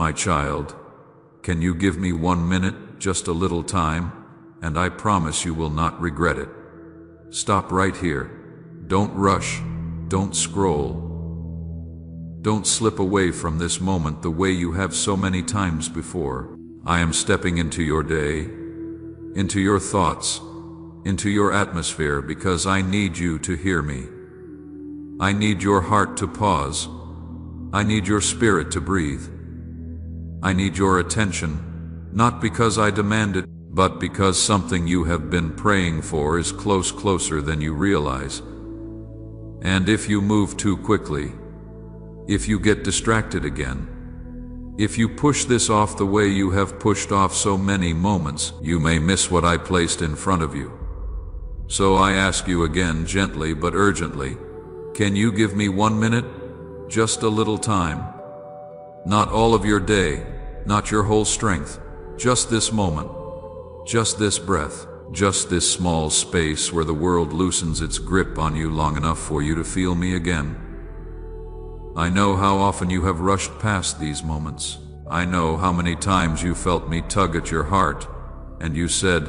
My child, can you give me 1 minute, just a little time, and I promise you will not regret it. Stop right here. Don't rush. Don't scroll. Don't slip away from this moment the way you have so many times before. I am stepping into your day, into your thoughts, into your atmosphere because I need you to hear me. I need your heart to pause. I need your spirit to breathe. I need your attention, not because I demand it, but because something you have been praying for is closer than you realize. And if you move too quickly, if you get distracted again, if you push this off the way you have pushed off so many moments, you may miss what I placed in front of you. So I ask you again, gently but urgently, can you give me 1 minute? Just a little time. Not all of your day, not your whole strength, just this moment, just this breath, just this small space where the world loosens its grip on you long enough for you to feel me again. I know how often you have rushed past these moments. I know how many times you felt me tug at your heart, and you said,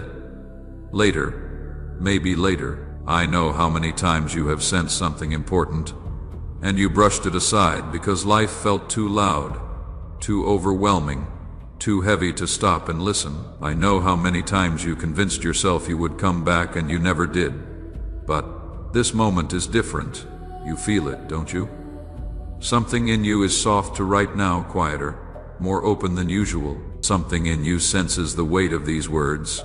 later, maybe later. I know how many times you have sensed something important, and you brushed it aside because life felt too loud, too overwhelming, too heavy to stop and listen. I know how many times you convinced yourself you would come back and you never did. But this moment is different. You feel it, don't you? Something in you is soft to right now, quieter, more open than usual. Something in you senses the weight of these words.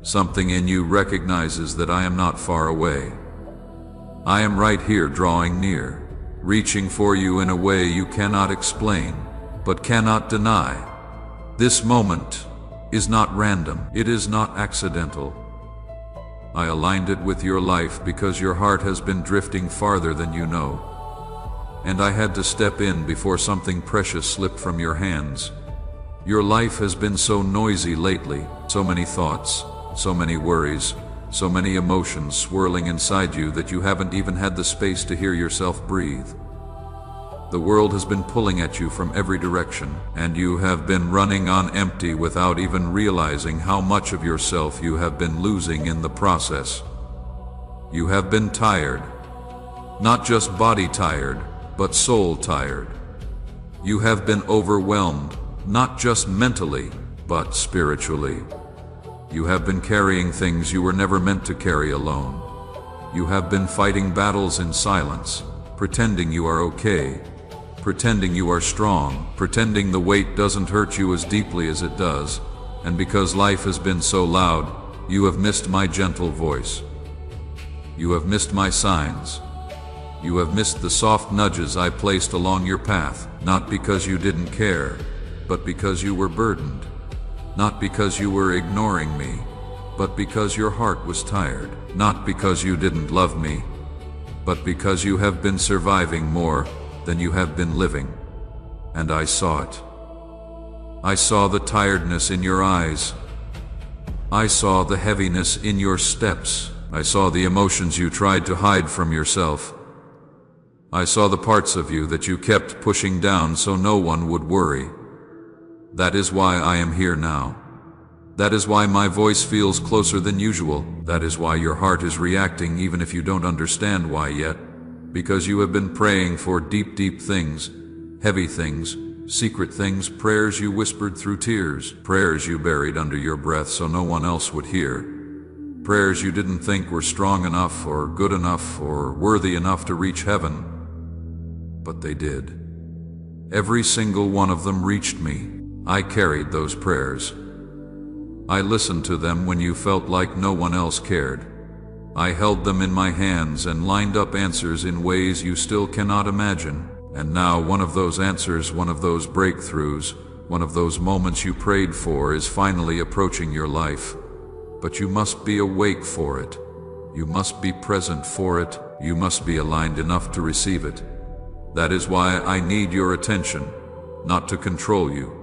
Something in you recognizes that I am not far away. I am right here, drawing near, reaching for you in a way you cannot explain, but cannot deny. This moment is not random. It is not accidental. I aligned it with your life because your heart has been drifting farther than you know. And I had to step in before something precious slipped from your hands. Your life has been so noisy lately, so many thoughts, so many worries, so many emotions swirling inside you that you haven't even had the space to hear yourself breathe. The world has been pulling at you from every direction, and you have been running on empty without even realizing how much of yourself you have been losing in the process. You have been tired, not just body tired, but soul tired. You have been overwhelmed, not just mentally, but spiritually. You have been carrying things you were never meant to carry alone. You have been fighting battles in silence, pretending you are okay, pretending you are strong, pretending the weight doesn't hurt you as deeply as it does, and because life has been so loud, you have missed my gentle voice. You have missed my signs. You have missed the soft nudges I placed along your path, not because you didn't care, but because you were burdened. Not because you were ignoring me, but because your heart was tired. Not because you didn't love me, but because you have been surviving more than you have been living. And I saw it. I saw the tiredness in your eyes. I saw the heaviness in your steps. I saw the emotions you tried to hide from yourself. I saw the parts of you that you kept pushing down so no one would worry. That is why I am here now. That is why my voice feels closer than usual. That is why your heart is reacting even if you don't understand why yet. Because you have been praying for deep, deep things, heavy things, secret things, prayers you whispered through tears, prayers you buried under your breath so no one else would hear, prayers you didn't think were strong enough or good enough or worthy enough to reach heaven. But they did. Every single one of them reached me. I carried those prayers. I listened to them when you felt like no one else cared. I held them in my hands and lined up answers in ways you still cannot imagine. And now one of those answers, one of those breakthroughs, one of those moments you prayed for is finally approaching your life. But you must be awake for it. You must be present for it. You must be aligned enough to receive it. That is why I need your attention, not to control you,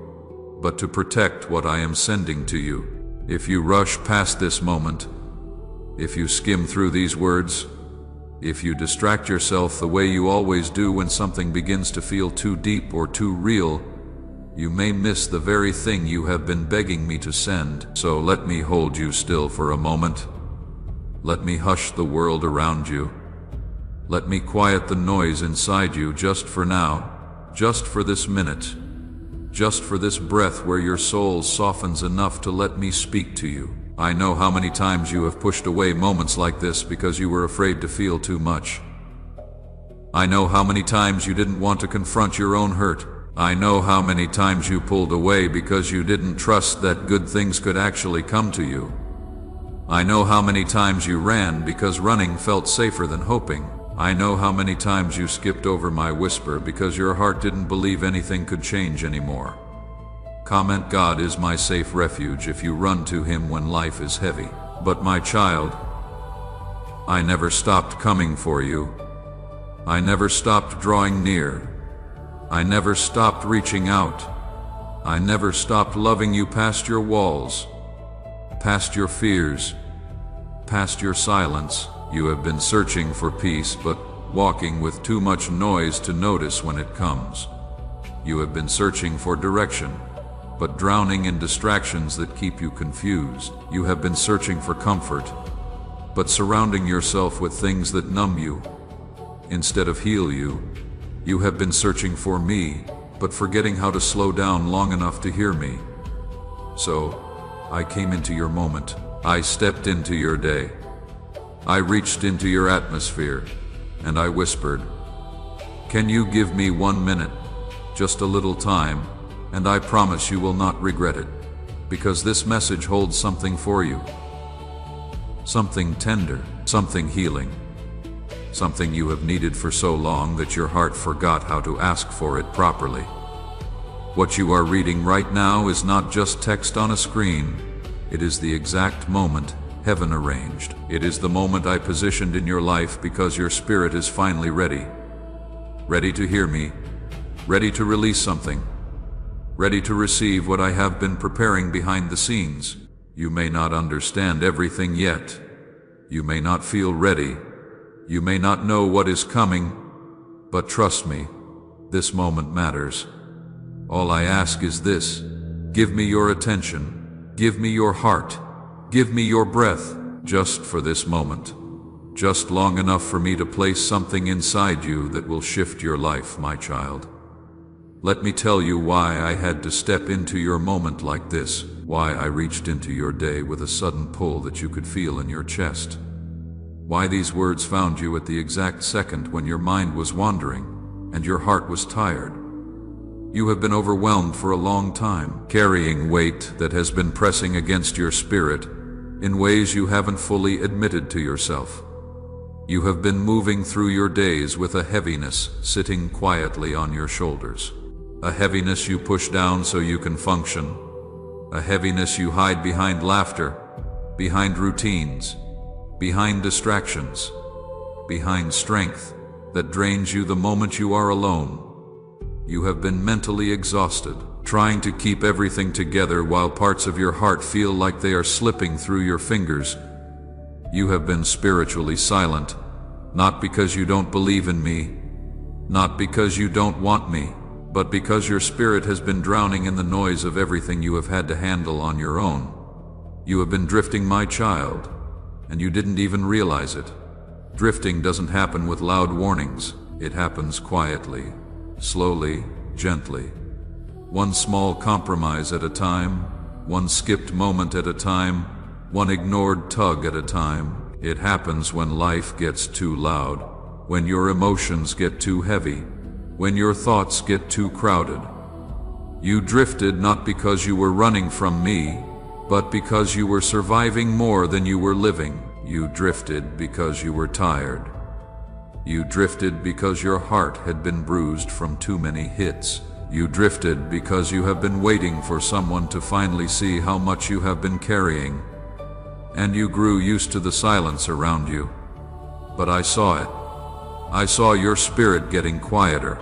but to protect what I am sending to you. If you rush past this moment, if you skim through these words, if you distract yourself the way you always do when something begins to feel too deep or too real, You may miss the very thing you have been begging me to send, so let me hold you still for a moment. Let me hush the world around you. Let me quiet the noise inside you just for now, just for this minute, just for this breath where your soul softens enough to let me speak to you. I know how many times you have pushed away moments like this because you were afraid to feel too much. I know how many times you didn't want to confront your own hurt. I know how many times you pulled away because you didn't trust that good things could actually come to you. I know how many times you ran because running felt safer than hoping. I know how many times you skipped over my whisper because your heart didn't believe anything could change anymore. Comment: God is my safe refuge if you run to Him when life is heavy. But my child, I never stopped coming for you. I never stopped drawing near. I never stopped reaching out. I never stopped loving you past your walls, past your fears, past your silence. You have been searching for peace, but walking with too much noise to notice when it comes. You have been searching for direction, but drowning in distractions that keep you confused. You have been searching for comfort, but surrounding yourself with things that numb you instead of heal you. You have been searching for me, but forgetting how to slow down long enough to hear me. So, I came into your moment. I stepped into your day. I reached into your atmosphere, and I whispered, "Can you give me 1 minute? Just a little time, and I promise you will not regret it, because this message holds something for you. Something tender, something healing. Something you have needed for so long that your heart forgot how to ask for it properly. What you are reading right now is not just text on a screen. It is the exact moment Heaven arranged. It is the moment I positioned in your life because your spirit is finally ready. Ready to hear me. Ready to release something. Ready to receive what I have been preparing behind the scenes. You may not understand everything yet. You may not feel ready. You may not know what is coming, but trust me, this moment matters. All I ask is this: give me your attention, give me your heart, give me your breath, just for this moment. Just long enough for me to place something inside you that will shift your life, my child. Let me tell you why I had to step into your moment like this, why I reached into your day with a sudden pull that you could feel in your chest. Why these words found you at the exact second when your mind was wandering and your heart was tired. You have been overwhelmed for a long time, carrying weight that has been pressing against your spirit in ways you haven't fully admitted to yourself. You have been moving through your days with a heaviness sitting quietly on your shoulders. A heaviness you push down so you can function. A heaviness you hide behind laughter, behind routines, behind distractions, behind strength that drains you the moment you are alone. You have been mentally exhausted, trying to keep everything together while parts of your heart feel like they are slipping through your fingers. You have been spiritually silent, not because you don't believe in me, not because you don't want me, but because your spirit has been drowning in the noise of everything you have had to handle on your own. You have been drifting, my child, and you didn't even realize it. Drifting doesn't happen with loud warnings. It happens quietly, slowly, gently. One small compromise at a time, one skipped moment at a time, one ignored tug at a time. It happens when life gets too loud, when your emotions get too heavy, when your thoughts get too crowded. You drifted not because you were running from me, but because you were surviving more than you were living. You drifted because you were tired. You drifted because your heart had been bruised from too many hits. You drifted because you have been waiting for someone to finally see how much you have been carrying. And you grew used to the silence around you. But I saw it. I saw your spirit getting quieter.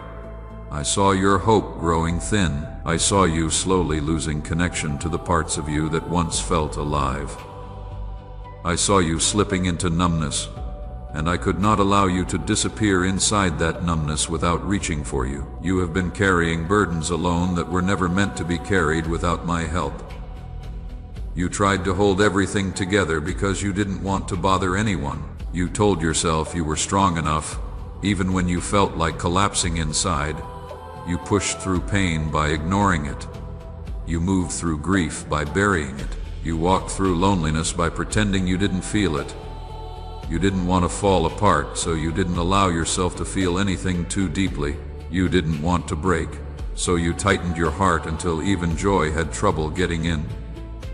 I saw your hope growing thin. I saw you slowly losing connection to the parts of you that once felt alive. I saw you slipping into numbness, and I could not allow you to disappear inside that numbness without reaching for you. You have been carrying burdens alone that were never meant to be carried without my help. You tried to hold everything together because you didn't want to bother anyone. You told yourself you were strong enough, even when you felt like collapsing inside. You pushed through pain by ignoring it. You moved through grief by burying it. You walked through loneliness by pretending you didn't feel it. You didn't want to fall apart, so you didn't allow yourself to feel anything too deeply. You didn't want to break, so you tightened your heart until even joy had trouble getting in.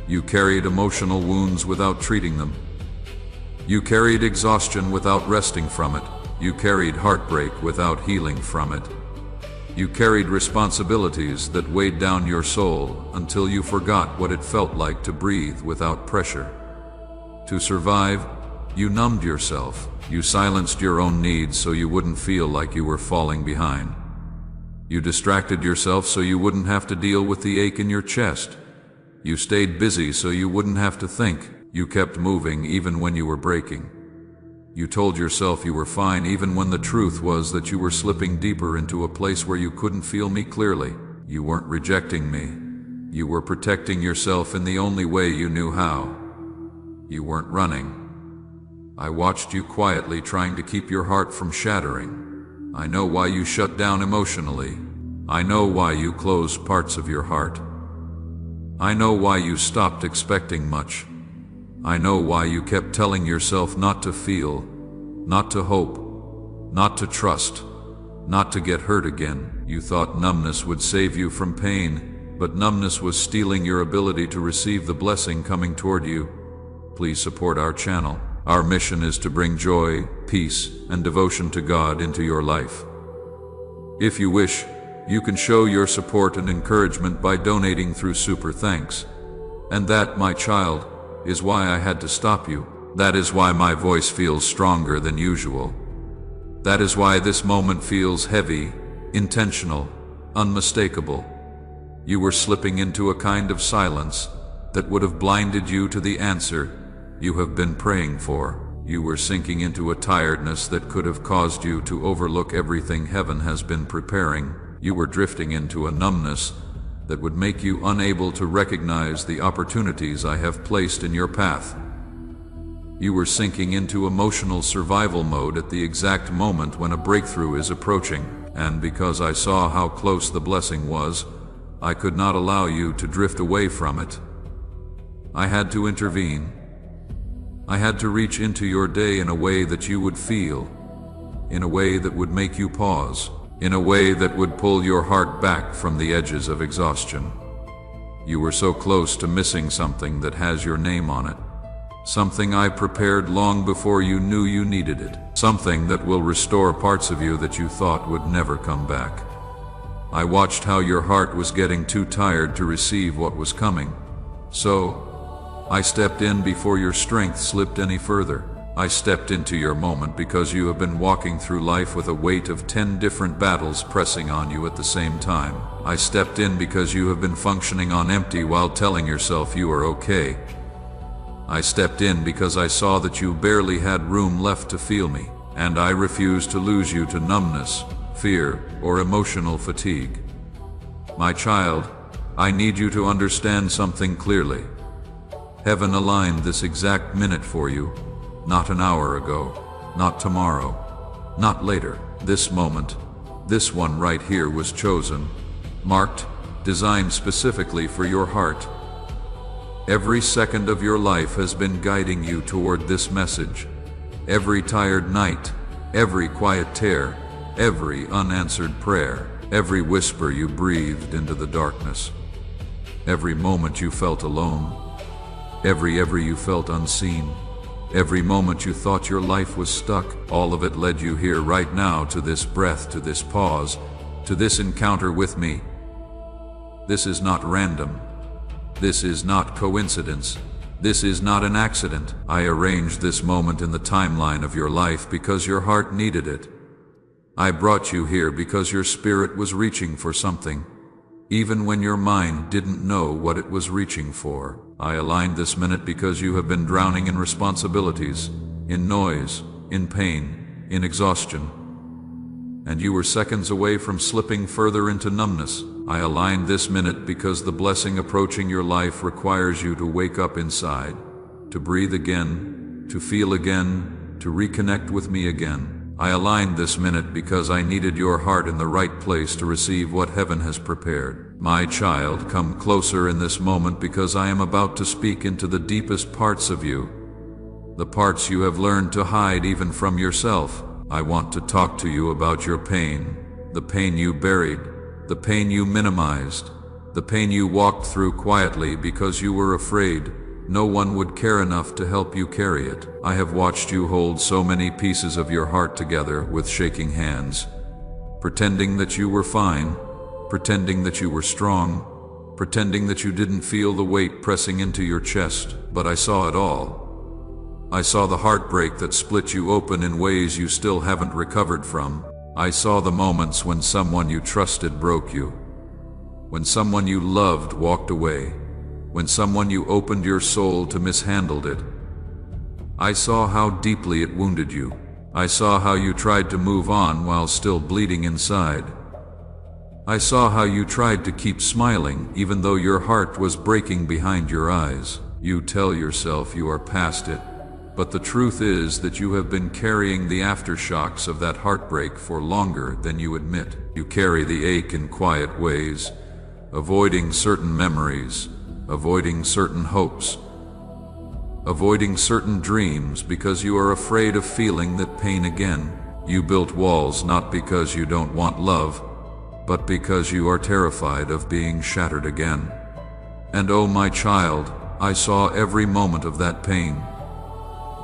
You carried emotional wounds without treating them. You carried exhaustion without resting from it. You carried heartbreak without healing from it. You carried responsibilities that weighed down your soul until you forgot what it felt like to breathe without pressure. To survive, you numbed yourself. You silenced your own needs so you wouldn't feel like you were falling behind. You distracted yourself so you wouldn't have to deal with the ache in your chest. You stayed busy so you wouldn't have to think. You kept moving even when you were breaking. You told yourself you were fine even when the truth was that you were slipping deeper into a place where you couldn't feel me clearly. You weren't rejecting me. You were protecting yourself in the only way you knew how. You weren't running. I watched you quietly trying to keep your heart from shattering. I know why you shut down emotionally. I know why you closed parts of your heart. I know why you stopped expecting much. I know why you kept telling yourself not to feel, not to hope, not to trust, not to get hurt again. You thought numbness would save you from pain, but numbness was stealing your ability to receive the blessing coming toward you. Please support our channel. Our mission is to bring joy, peace, and devotion to God into your life. If you wish, you can show your support and encouragement by donating through Super Thanks. And that, my child, is why I had to stop you. That is why my voice feels stronger than usual. That is why this moment feels heavy, intentional, unmistakable. You were slipping into a kind of silence that would have blinded you to the answer you have been praying for. You were sinking into a tiredness that could have caused you to overlook everything heaven has been preparing. You were drifting into a numbness that would make you unable to recognize the opportunities I have placed in your path. You were sinking into emotional survival mode at the exact moment when a breakthrough is approaching, and because I saw how close the blessing was, I could not allow you to drift away from it. I had to intervene. I had to reach into your day in a way that you would feel, in a way that would make you pause, in a way that would pull your heart back from the edges of exhaustion. You were so close to missing something that has your name on it. Something I prepared long before you knew you needed it. Something that will restore parts of you that you thought would never come back. I watched how your heart was getting too tired to receive what was coming. So, I stepped in before your strength slipped any further. I stepped into your moment because you have been walking through life with a weight of 10 different battles pressing on you at the same time. I stepped in because you have been functioning on empty while telling yourself you are okay. I stepped in because I saw that you barely had room left to feel me, and I refused to lose you to numbness, fear, or emotional fatigue. My child, I need you to understand something clearly. Heaven aligned this exact minute for you. Not an hour ago, not tomorrow, not later. This moment, this one right here was chosen, marked, designed specifically for your heart. Every second of your life has been guiding you toward this message. Every tired night, every quiet tear, every unanswered prayer, every whisper you breathed into the darkness, every moment you felt alone, every you felt unseen. Every moment you thought your life was stuck, all of it led you here right now, to this breath, to this pause, to this encounter with me. This is not random. This is not coincidence. This is not an accident. I arranged this moment in the timeline of your life because your heart needed it. I brought you here because your spirit was reaching for something, even when your mind didn't know what it was reaching for. I aligned this minute because you have been drowning in responsibilities, in noise, in pain, in exhaustion. And you were seconds away from slipping further into numbness. I aligned this minute because the blessing approaching your life requires you to wake up inside, to breathe again, to feel again, to reconnect with me again. I aligned this minute because I needed your heart in the right place to receive what heaven has prepared. My child, come closer in this moment because I am about to speak into the deepest parts of you, the parts you have learned to hide even from yourself. I want to talk to you about your pain, the pain you buried, the pain you minimized, the pain you walked through quietly because you were afraid no one would care enough to help you carry it. I have watched you hold so many pieces of your heart together with shaking hands, pretending that you were fine, pretending that you were strong, pretending that you didn't feel the weight pressing into your chest. But I saw it all. I saw the heartbreak that split you open in ways you still haven't recovered from. I saw the moments when someone you trusted broke you, when someone you loved walked away, when someone you opened your soul to mishandled it. I saw how deeply it wounded you. I saw how you tried to move on while still bleeding inside. I saw how you tried to keep smiling even though your heart was breaking behind your eyes. You tell yourself you are past it, but the truth is that you have been carrying the aftershocks of that heartbreak for longer than you admit. You carry the ache in quiet ways, avoiding certain memories, avoiding certain hopes, avoiding certain dreams because you are afraid of feeling that pain again. You built walls not because you don't want love, but because you are terrified of being shattered again. And oh my child, I saw every moment of that pain.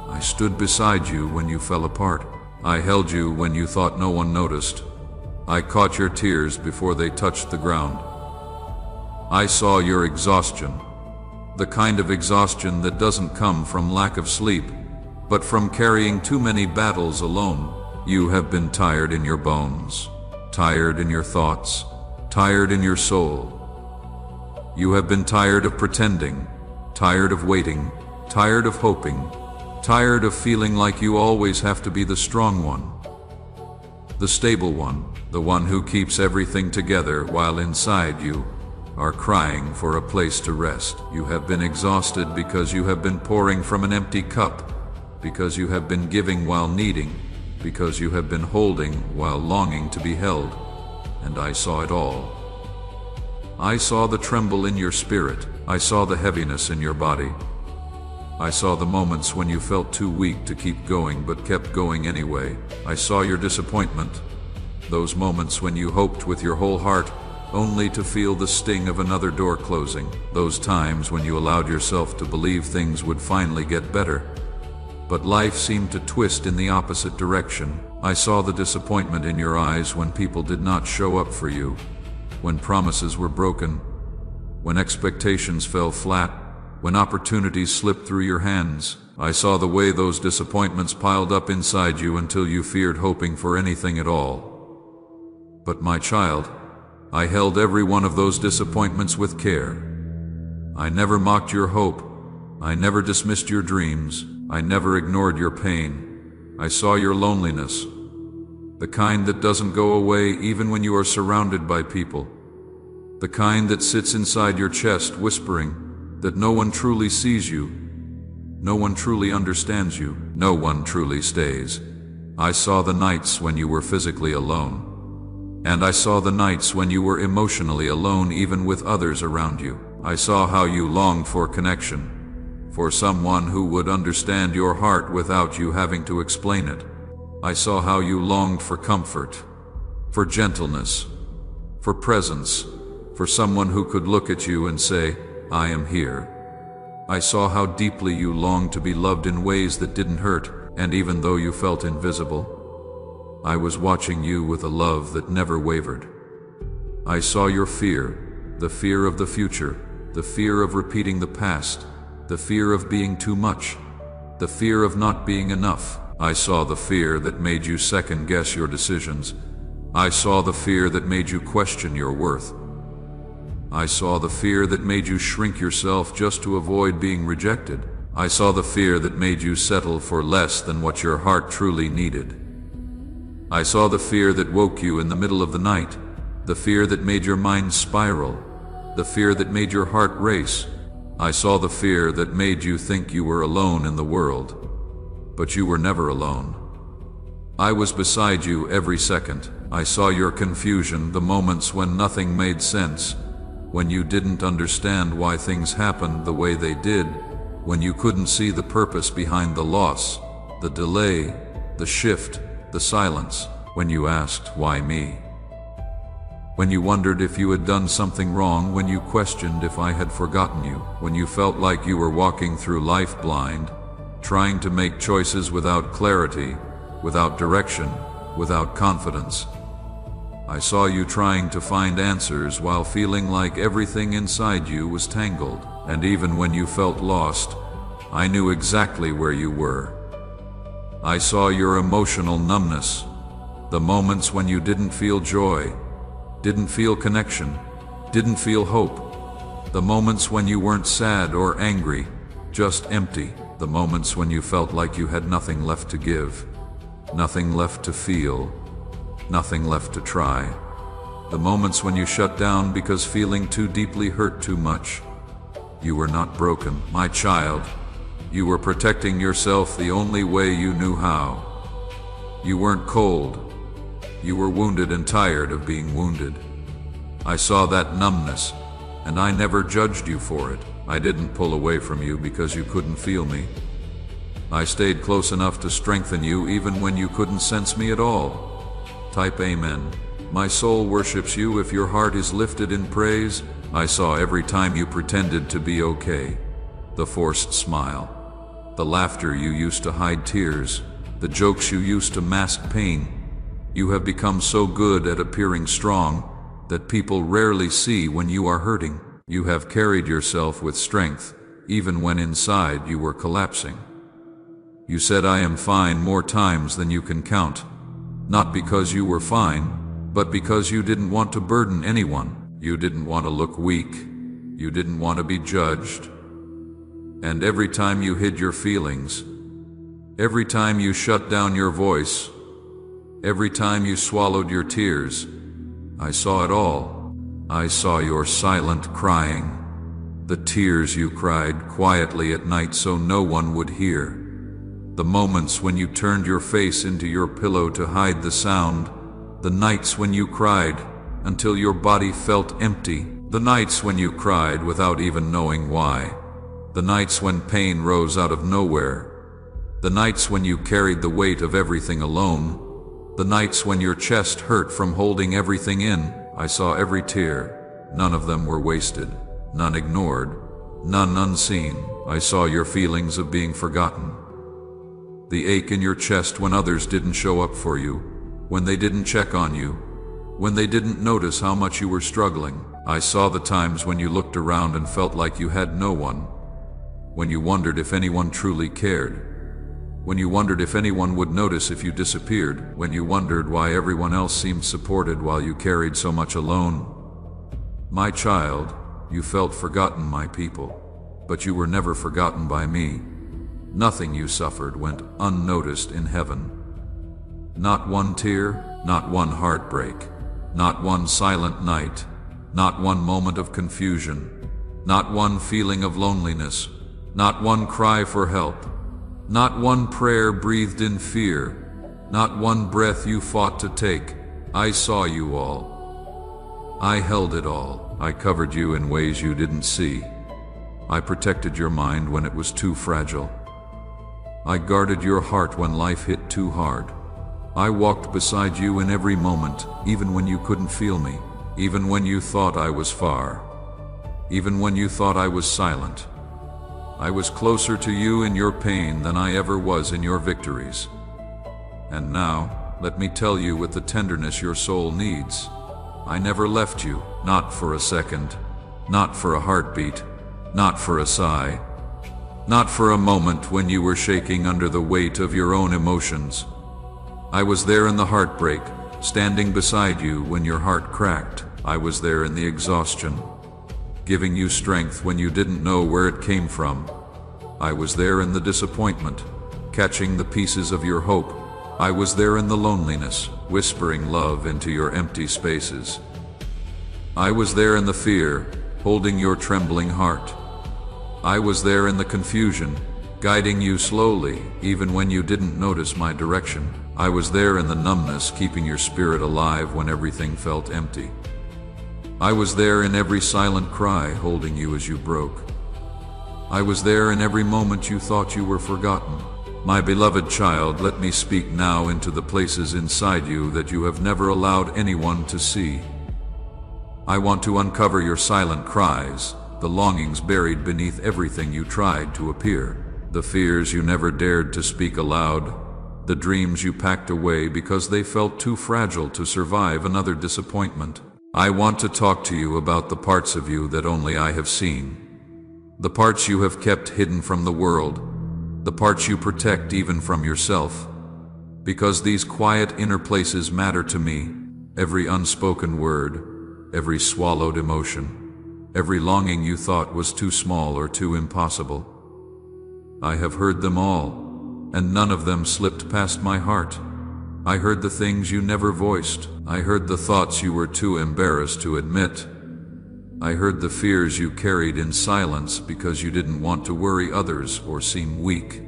I stood beside you when you fell apart. I held you when you thought no one noticed. I caught your tears before they touched the ground. I saw your exhaustion, the kind of exhaustion that doesn't come from lack of sleep, but from carrying too many battles alone. You have been tired in your bones, tired in your thoughts, tired in your soul. You have been tired of pretending, tired of waiting, tired of hoping, tired of feeling like you always have to be the strong one, the stable one, the one who keeps everything together while inside you are crying for a place to rest. You have been exhausted because you have been pouring from an empty cup, because you have been giving while needing, because you have been holding while longing to be held. And I saw it all. I saw the tremble in your spirit. I saw the heaviness in your body. I saw the moments when you felt too weak to keep going but kept going anyway. I saw your disappointment, those moments when you hoped with your whole heart only to feel the sting of another door closing. Those times when you allowed yourself to believe things would finally get better, but life seemed to twist in the opposite direction. I saw the disappointment in your eyes when people did not show up for you, when promises were broken, when expectations fell flat, when opportunities slipped through your hands. I saw the way those disappointments piled up inside you until you feared hoping for anything at all. But my child, I held every one of those disappointments with care. I never mocked your hope. I never dismissed your dreams. I never ignored your pain. I saw your loneliness, the kind that doesn't go away even when you are surrounded by people, the kind that sits inside your chest whispering that no one truly sees you, no one truly understands you, no one truly stays. I saw the nights when you were physically alone, and I saw the nights when you were emotionally alone even with others around you. I saw how you longed for connection, for someone who would understand your heart without you having to explain it. I saw how you longed for comfort, for gentleness, for presence, for someone who could look at you and say, I am here. I saw how deeply you longed to be loved in ways that didn't hurt, and even though you felt invisible, I was watching you with a love that never wavered. I saw your fear, the fear of the future, the fear of repeating the past, the fear of being too much, the fear of not being enough. I saw the fear that made you second-guess your decisions. I saw the fear that made you question your worth. I saw the fear that made you shrink yourself just to avoid being rejected. I saw the fear that made you settle for less than what your heart truly needed. I saw the fear that woke you in the middle of the night, the fear that made your mind spiral, the fear that made your heart race. I saw the fear that made you think you were alone in the world, but you were never alone. I was beside you every second. I saw your confusion, the moments when nothing made sense, when you didn't understand why things happened the way they did, when you couldn't see the purpose behind the loss, the delay, the shift, the silence, when you asked, "Why me?" When you wondered if you had done something wrong, when you questioned if I had forgotten you, when you felt like you were walking through life blind, trying to make choices without clarity, without direction, without confidence. I saw you trying to find answers while feeling like everything inside you was tangled. And even when you felt lost, I knew exactly where you were. I saw your emotional numbness, the moments when you didn't feel joy, didn't feel connection, didn't feel hope, the moments when you weren't sad or angry, just empty, the moments when you felt like you had nothing left to give, nothing left to feel, nothing left to try. The moments when you shut down because feeling too deeply hurt too much. You were not broken, my child. You were protecting yourself the only way you knew how. You weren't cold. You were wounded and tired of being wounded. I saw that numbness, and I never judged you for it. I didn't pull away from you because you couldn't feel me. I stayed close enough to strengthen you even when you couldn't sense me at all. Type amen. My soul worships you if your heart is lifted in praise. I saw every time you pretended to be okay. The forced smile. The laughter you used to hide tears. The jokes you used to mask pain. You have become so good at appearing strong that people rarely see when you are hurting. You have carried yourself with strength, even when inside you were collapsing. You said "I am fine" more times than you can count. Not because you were fine, but because you didn't want to burden anyone. You didn't want to look weak. You didn't want to be judged. And every time you hid your feelings, every time you shut down your voice, every time you swallowed your tears, I saw it all. I saw your silent crying, the tears you cried quietly at night so no one would hear. The moments when you turned your face into your pillow to hide the sound, the nights when you cried until your body felt empty, the nights when you cried without even knowing why, the nights when pain rose out of nowhere, the nights when you carried the weight of everything alone, the nights when your chest hurt from holding everything in. I saw every tear. None of them were wasted, none ignored, none unseen. I saw your feelings of being forgotten. The ache in your chest when others didn't show up for you, when they didn't check on you, when they didn't notice how much you were struggling. I saw the times when you looked around and felt like you had no one, when you wondered if anyone truly cared, when you wondered if anyone would notice if you disappeared, when you wondered why everyone else seemed supported while you carried so much alone. My child, you felt forgotten, my people, but you were never forgotten by me. Nothing you suffered went unnoticed in heaven. Not one tear, not one heartbreak, not one silent night, not one moment of confusion, not one feeling of loneliness, not one cry for help, not one prayer breathed in fear, not one breath you fought to take. I saw you all. I held it all. I covered you in ways you didn't see. I protected your mind when it was too fragile. I guarded your heart when life hit too hard. I walked beside you in every moment, even when you couldn't feel me, even when you thought I was far, even when you thought I was silent. I was closer to you in your pain than I ever was in your victories. And now, let me tell you with the tenderness your soul needs, I never left you, not for a second, not for a heartbeat, not for a sigh, not for a moment when you were shaking under the weight of your own emotions. I was there in the heartbreak, standing beside you when your heart cracked. I was there in the exhaustion, giving you strength when you didn't know where it came from. I was there in the disappointment, catching the pieces of your hope. I was there in the loneliness, whispering love into your empty spaces. I was there in the fear, holding your trembling heart. I was there in the confusion, guiding you slowly, even when you didn't notice my direction. I was there in the numbness, keeping your spirit alive when everything felt empty. I was there in every silent cry, holding you as you broke. I was there in every moment you thought you were forgotten. My beloved child, let me speak now into the places inside you that you have never allowed anyone to see. I want to uncover your silent cries, the longings buried beneath everything you tried to appear, the fears you never dared to speak aloud, the dreams you packed away because they felt too fragile to survive another disappointment. I want to talk to you about the parts of you that only I have seen. The parts you have kept hidden from the world, the parts you protect even from yourself. Because these quiet inner places matter to me, every unspoken word, every swallowed emotion, every longing you thought was too small or too impossible. I have heard them all, and none of them slipped past my heart. I heard the things you never voiced. I heard the thoughts you were too embarrassed to admit. I heard the fears you carried in silence because you didn't want to worry others or seem weak.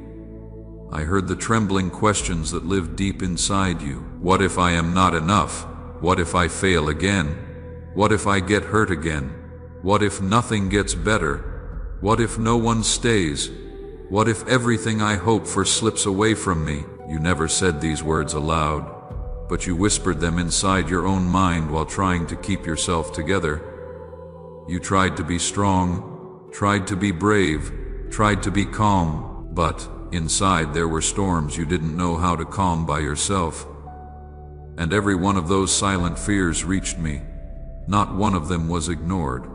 I heard the trembling questions that lived deep inside you. What if I am not enough? What if I fail again? What if I get hurt again? What if nothing gets better? What if no one stays? What if everything I hope for slips away from me? You never said these words aloud, but you whispered them inside your own mind while trying to keep yourself together. You tried to be strong, tried to be brave, tried to be calm, but inside there were storms you didn't know how to calm by yourself. And every one of those silent fears reached me. Not one of them was ignored.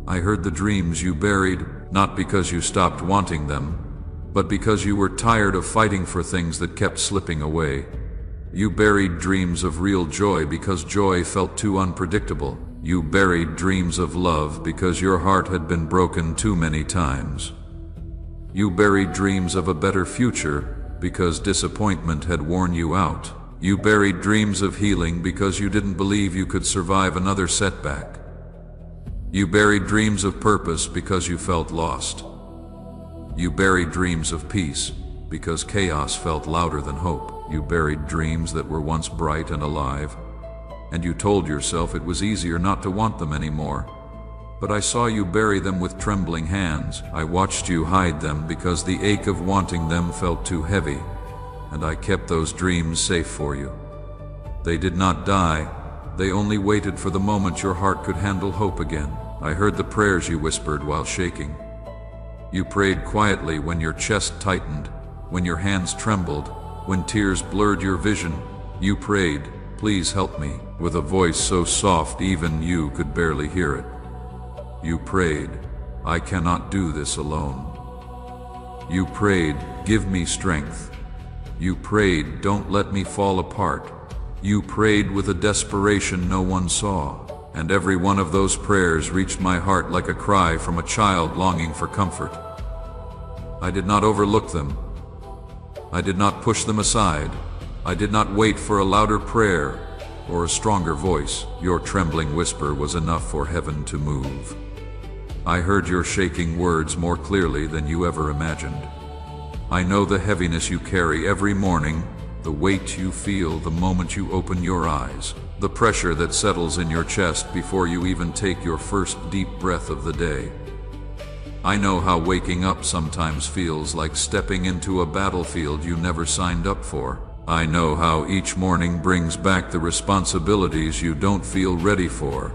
I heard the dreams you buried, not because you stopped wanting them, but because you were tired of fighting for things that kept slipping away. You buried dreams of real joy because joy felt too unpredictable. You buried dreams of love because your heart had been broken too many times. You buried dreams of a better future because disappointment had worn you out. You buried dreams of healing because you didn't believe you could survive another setback. You buried dreams of purpose because you felt lost. You buried dreams of peace because chaos felt louder than hope. You buried dreams that were once bright and alive, and you told yourself it was easier not to want them anymore. But I saw you bury them with trembling hands. I watched you hide them because the ache of wanting them felt too heavy, and I kept those dreams safe for you. They did not die. They only waited for the moment your heart could handle hope again. I heard the prayers you whispered while shaking. You prayed quietly when your chest tightened, when your hands trembled, when tears blurred your vision. You prayed, "Please help me," with a voice so soft even you could barely hear it. You prayed, "I cannot do this alone." You prayed, "Give me strength." You prayed, "Don't let me fall apart." You prayed with a desperation no one saw, and every one of those prayers reached my heart like a cry from a child longing for comfort. I did not overlook them. I did not push them aside. I did not wait for a louder prayer or a stronger voice. Your trembling whisper was enough for heaven to move. I heard your shaking words more clearly than you ever imagined. I know the heaviness you carry every morning, the weight you feel the moment you open your eyes, the pressure that settles in your chest before you even take your first deep breath of the day. I know how waking up sometimes feels like stepping into a battlefield you never signed up for. I know how each morning brings back the responsibilities you don't feel ready for,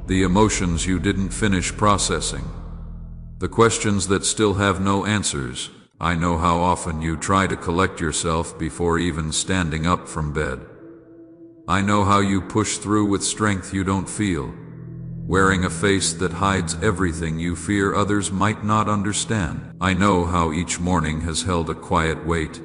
the emotions you didn't finish processing, the questions that still have no answers. I know how often you try to collect yourself before even standing up from bed. I know how you push through with strength you don't feel, wearing a face that hides everything you fear others might not understand. I know how each morning has held a quiet weight,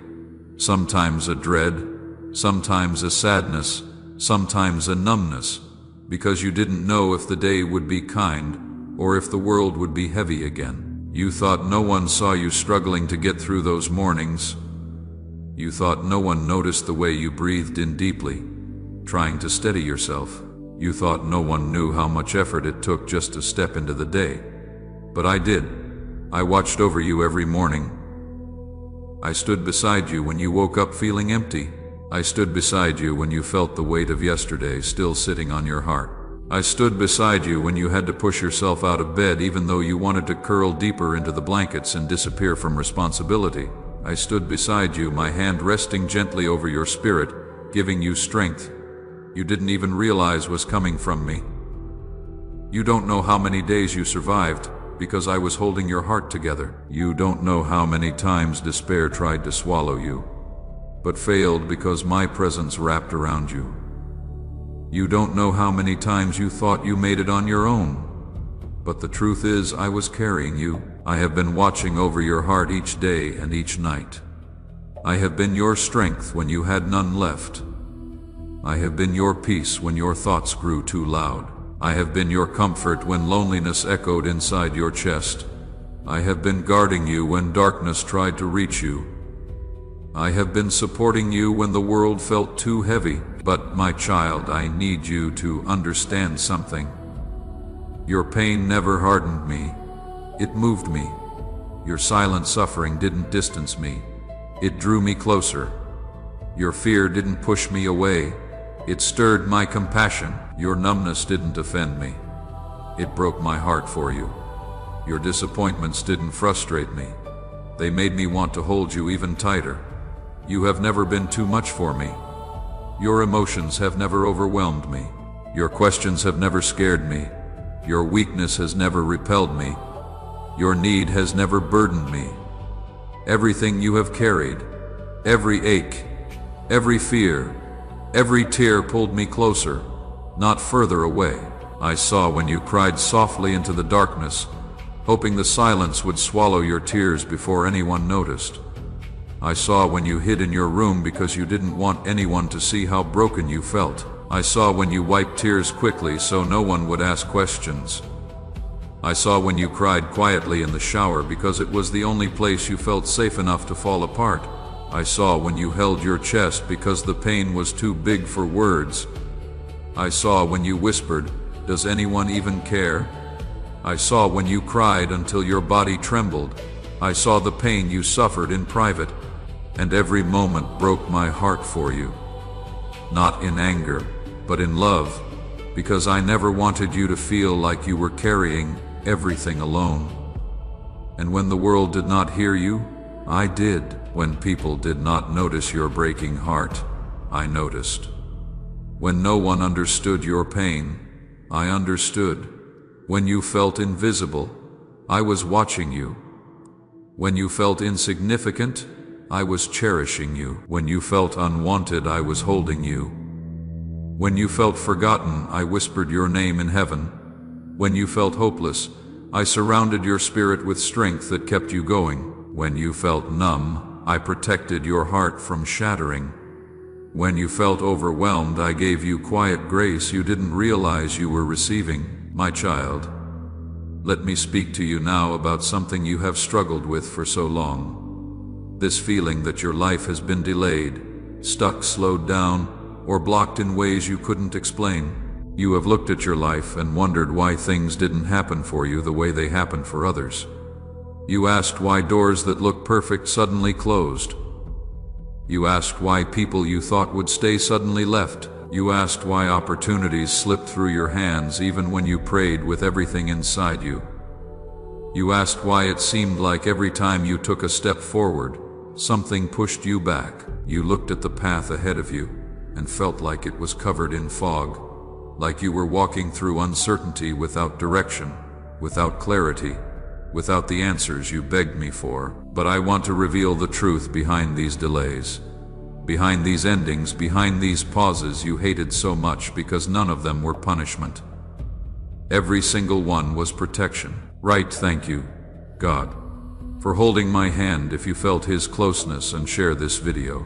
sometimes a dread, sometimes a sadness, sometimes a numbness, because you didn't know if the day would be kind or if the world would be heavy again. You thought no one saw you struggling to get through those mornings. You thought no one noticed the way you breathed in deeply, trying to steady yourself. You thought no one knew how much effort it took just to step into the day. But I did. I watched over you every morning. I stood beside you when you woke up feeling empty. I stood beside you when you felt the weight of yesterday still sitting on your heart. I stood beside you when you had to push yourself out of bed even though you wanted to curl deeper into the blankets and disappear from responsibility. I stood beside you, my hand resting gently over your spirit, giving you strength you didn't even realize was coming from me. You don't know how many days you survived because I was holding your heart together. You don't know how many times despair tried to swallow you, but failed because my presence wrapped around you. You don't know how many times you thought you made it on your own, but the truth is I was carrying you. I have been watching over your heart each day and each night. I have been your strength when you had none left. I have been your peace when your thoughts grew too loud. I have been your comfort when loneliness echoed inside your chest. I have been guarding you when darkness tried to reach you. I have been supporting you when the world felt too heavy. But, my child, I need you to understand something. Your pain never hardened me. It moved me. Your silent suffering didn't distance me. It drew me closer. Your fear didn't push me away. It stirred my compassion. Your numbness didn't offend me. It broke my heart for you. Your disappointments didn't frustrate me. They made me want to hold you even tighter. You have never been too much for me. Your emotions have never overwhelmed me. Your questions have never scared me. Your weakness has never repelled me. Your need has never burdened me. Everything you have carried, every ache, every fear, every tear pulled me closer, not further away. I saw when you cried softly into the darkness, hoping the silence would swallow your tears before anyone noticed. I saw when you hid in your room because you didn't want anyone to see how broken you felt. I saw when you wiped tears quickly so no one would ask questions. I saw when you cried quietly in the shower because it was the only place you felt safe enough to fall apart. I saw when you held your chest because the pain was too big for words. I saw when you whispered, "Does anyone even care?" I saw when you cried until your body trembled. I saw the pain you suffered in private, and every moment broke my heart for you. Not in anger, but in love, because I never wanted you to feel like you were carrying everything alone. And when the world did not hear you, I did. When people did not notice your breaking heart, I noticed. When no one understood your pain, I understood. When you felt invisible, I was watching you. When you felt insignificant, I was cherishing you. When you felt unwanted, I was holding you. When you felt forgotten, I whispered your name in heaven. When you felt hopeless, I surrounded your spirit with strength that kept you going. When you felt numb, I protected your heart from shattering. When you felt overwhelmed, I gave you quiet grace you didn't realize you were receiving. My child, let me speak to you now about something you have struggled with for so long. This feeling that your life has been delayed, stuck, slowed down, or blocked in ways you couldn't explain. You have looked at your life and wondered why things didn't happen for you the way they happened for others. You asked why doors that looked perfect suddenly closed. You asked why people you thought would stay suddenly left. You asked why opportunities slipped through your hands even when you prayed with everything inside you. You asked why it seemed like every time you took a step forward, something pushed you back. You looked at the path ahead of you and felt like it was covered in fog, like you were walking through uncertainty without direction, without clarity, without the answers you begged me for. But I want to reveal the truth behind these delays, behind these endings, behind these pauses you hated so much because none of them were punishment. Every single one was protection. Right, thank you, God, for holding my hand if you felt His closeness, and share this video.